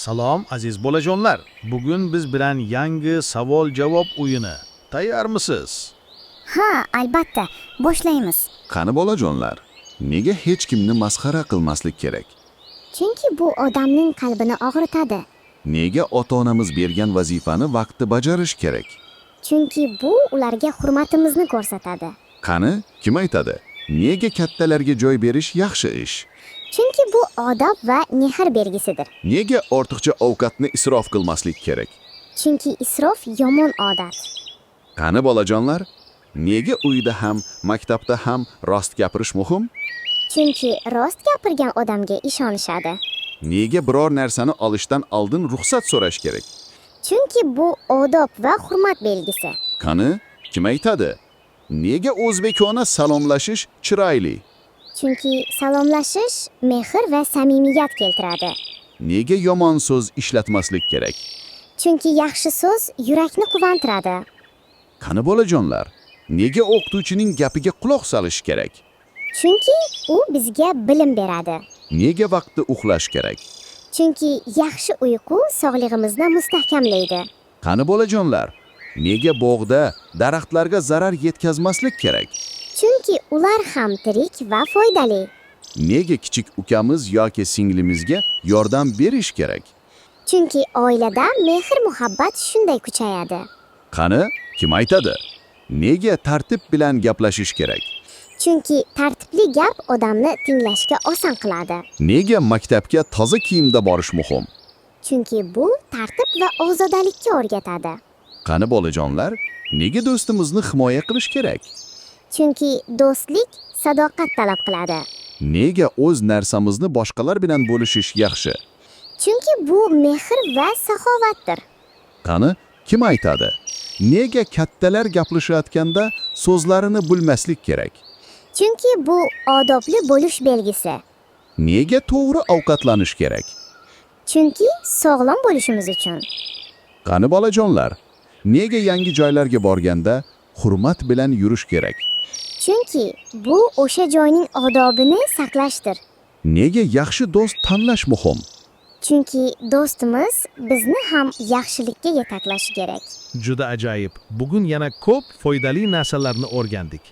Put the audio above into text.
Salom aziz bolajonlar. Bugun biz bilan yangi savol-javob o'yini. Tayyormisiz? Ha, albatta. Boshlaymiz. Qani bolajonlar, nega hech kimni masxara qilmaslik kerak? Chunki bu odamning qalbini og'ritadi. Nega ota-onamiz bergan vazifani vaqtida bajarish kerak? Chunki bu ularga hurmatimizni ko'rsatadi. Qani, kim aytadi? Nega kattalarga joy berish yaxshi ish? Chunki bu odob va mehr belgisidir. Nega ortiqcha ovqatni isrof qilmaslik kerak? Chunki isrof yomon odat. Qani bolajonlar, nega uyda ham, maktabda ham rost gapirish muhim? Chunki rost gapirgan odamga ishonishadi. Nega biror narsani olishdan oldin ruxsat so'rash kerak? Chunki bu odob va hurmat belgisi. Qani, kim aytadi? Nega o'zbekona salomlashish chiroyli? Chunki salomlashish mehr va samimiyat keltiradi. Nega yomon so'z ishlatmaslik kerak? Chunki yaxshi so'z yurakni quvontiradi. Qani bolajonlar, nega o'qituvchining gapiga quloq solish kerak? Chunki u bizga bilim beradi. Nega vaqtda uxlash kerak? Chunki yaxshi uyqu sog'lig'imizni mustahkamlaydi. Qani bolajonlar, nega bog'da daraxtlarga zarar yetkazmaslik kerak? Chunki ular ham tirik va foydali. Nega kichik ukamiz yoki singlimizga yordam berish kerak? Chunki oilada mehr-muhabbat shunday kuchayadi. Qani, kim aytadi? Nega tartib bilan gaplashish kerak? Chunki tartibli gap odamni tinglashga oson qiladi. Nega maktabga toza kiyimda borish muhim? Chunki bu tartib va ozodalikka o'rgatadi. Qani bolajonlar, nega do'stimizni himoya qilish kerak? Chunki do'stlik sadoqat talab qiladi. Nega o'z narsamizni boshqalar bilan bo'lishish yaxshi? Chunki bu mehr va saxovatdir. Qani, kim aytadi? Nega kattalar gaplashayotganda so'zlarini bo'lmaslik kerak? Chunki bu odobli bo'lish belgisi. Nega to'g'ri ovqatlanish kerak? Chunki sog'lom bo'lishimiz uchun. Qani bolajonlar, nega yangi joylarga borganda hurmat bilan yurish kerak? Chunki bu o'sha joyning odobini saqlashdir. Nega yaxshi do'st tanlash muhim? Chunki do'stimiz bizni ham yaxshilikka yetaklashi kerak. Juda ajoyib. Bugun yana ko'p foydali narsalarni o'rgandik.